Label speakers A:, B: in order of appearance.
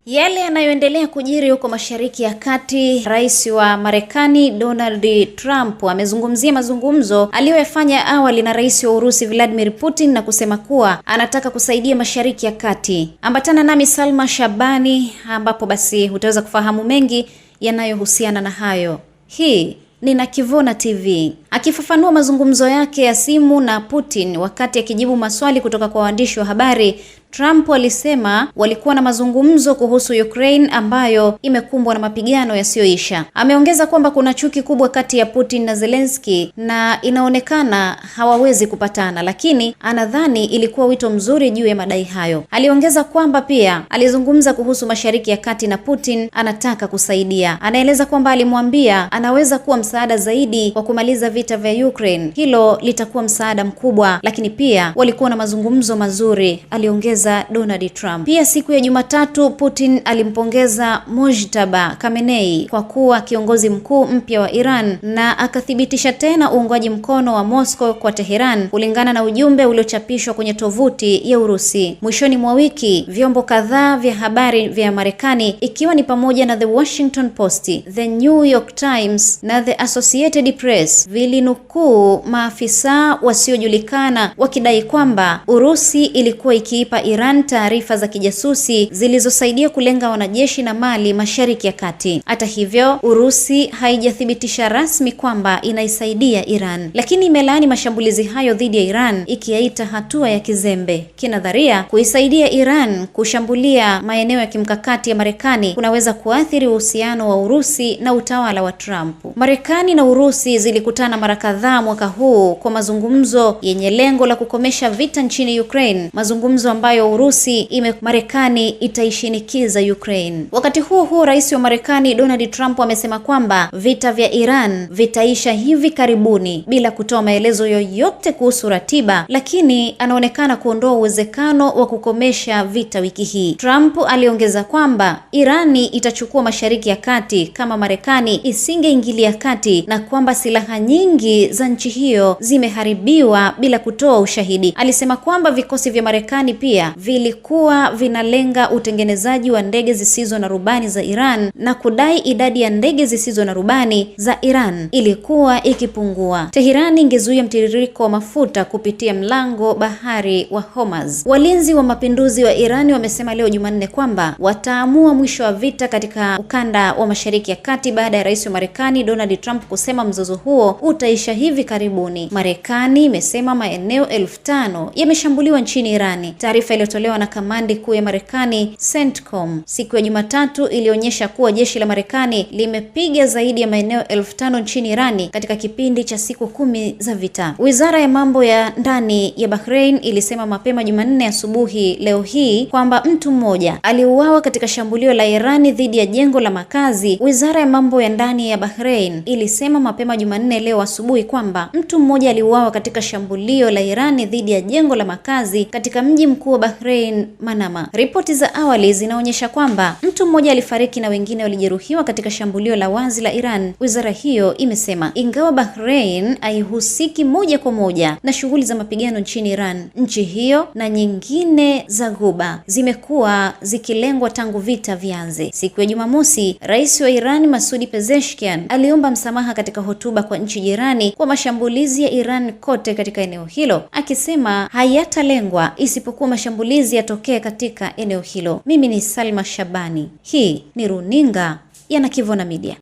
A: Yale yanayoendelea kujiri huko Mashariki ya Kati, Rais wa Marekani Donald Trump amezungumzia mazungumzo aliyoyafanya awali na Rais wa Urusi Vladimir Putin na kusema kuwa anataka kusaidia Mashariki ya Kati. Ambatana nami Salma Shabani ambapo basi utaweza kufahamu mengi yanayohusiana na hayo. Hii ni Nakivona TV. Akifafanua mazungumzo yake ya simu na Putin wakati akijibu maswali kutoka kwa waandishi wa habari, Trump alisema walikuwa na mazungumzo kuhusu Ukraine ambayo imekumbwa na mapigano yasiyoisha. Ameongeza kwamba kuna chuki kubwa kati ya Putin na Zelensky na inaonekana hawawezi kupatana, lakini anadhani ilikuwa wito mzuri juu ya madai hayo. Aliongeza kwamba pia alizungumza kuhusu Mashariki ya Kati na Putin anataka kusaidia. Anaeleza kwamba alimwambia anaweza kuwa msaada zaidi wa kumaliza vita vya Ukraine. Hilo litakuwa msaada mkubwa, lakini pia walikuwa na mazungumzo mazuri, aliongeza Donald Trump. Pia siku ya Jumatatu Putin alimpongeza Mojtaba Khamenei kwa kuwa kiongozi mkuu mpya wa Iran na akathibitisha tena uungwaji mkono wa Moscow kwa Tehran kulingana na ujumbe uliochapishwa kwenye tovuti ya Urusi. Mwishoni mwa wiki, vyombo kadhaa vya habari vya Marekani ikiwa ni pamoja na The Washington Post, The New York Times na The Associated Press vilinukuu maafisa wasiojulikana wakidai kwamba Urusi ilikuwa ikiipa Iran taarifa za kijasusi zilizosaidia kulenga wanajeshi na mali Mashariki ya Kati. Hata hivyo, Urusi haijathibitisha rasmi kwamba inaisaidia Iran, lakini imelaani mashambulizi hayo dhidi ya Iran ikiyaita hatua ya kizembe. Kinadharia, kuisaidia Iran kushambulia maeneo ya kimkakati ya Marekani kunaweza kuathiri uhusiano wa Urusi na utawala wa Trump. Marekani na Urusi zilikutana mara kadhaa mwaka huu kwa mazungumzo yenye lengo la kukomesha vita nchini Ukraine, mazungumzo ambayo Urusi Marekani itaishinikiza Ukraine. Wakati huo Rais wa Marekani Donald Trump amesema kwamba vita vya Iran vitaisha hivi karibuni bila kutoa maelezo yoyote kuhusu ratiba, lakini anaonekana kuondoa uwezekano wa kukomesha vita wiki hii. Trump aliongeza kwamba Irani itachukua Mashariki ya Kati kama Marekani isingeingilia kati na kwamba silaha nyingi za nchi hiyo zimeharibiwa bila kutoa ushahidi. Alisema kwamba vikosi vya Marekani pia vilikuwa vinalenga utengenezaji wa ndege zisizo na rubani za Iran na kudai idadi ya ndege zisizo na rubani za Iran ilikuwa ikipungua. Tehran ingezuia mtiririko wa mafuta kupitia mlango bahari wa Hormuz. Walinzi wa mapinduzi wa Iran wamesema leo Jumanne kwamba wataamua mwisho wa vita katika ukanda wa Mashariki ya Kati baada ya Rais wa Marekani Donald Trump kusema mzozo huo utaisha hivi karibuni. Marekani imesema maeneo 5,000 yameshambuliwa nchini Irani. Taarifa iliyotolewa na kamandi kuu ya Marekani CENTCOM siku ya Jumatatu ilionyesha kuwa jeshi la Marekani limepiga zaidi ya maeneo 5,000 nchini Irani katika kipindi cha siku 10 za vita. Wizara ya mambo ya ndani ya Bahrain ilisema mapema Jumanne asubuhi leo hii kwamba mtu mmoja aliuawa katika shambulio la Irani dhidi ya jengo la makazi. Wizara ya mambo ya ndani ya Bahrain ilisema mapema Jumanne leo asubuhi kwamba mtu mmoja aliuawa katika shambulio la Irani dhidi ya jengo la makazi katika mji mkuu wa Bahrain, Manama. Ripoti za awali zinaonyesha kwamba mtu mmoja alifariki na wengine walijeruhiwa katika shambulio la wazi la Iran. Wizara hiyo imesema ingawa Bahrain haihusiki moja kwa moja na shughuli za mapigano nchini Iran, nchi hiyo na nyingine za Ghuba zimekuwa zikilengwa tangu vita vianze. Siku ya Jumamosi, Rais wa Iran Masoud Pezeshkian aliomba msamaha katika hotuba kwa nchi jirani kwa mashambulizi ya Iran kote katika eneo hilo, akisema hayatalengwa isipokuwa mashambulizi yatokee katika eneo hilo. Mimi ni Salma Shabani. Hii ni runinga ya Nakivona Media.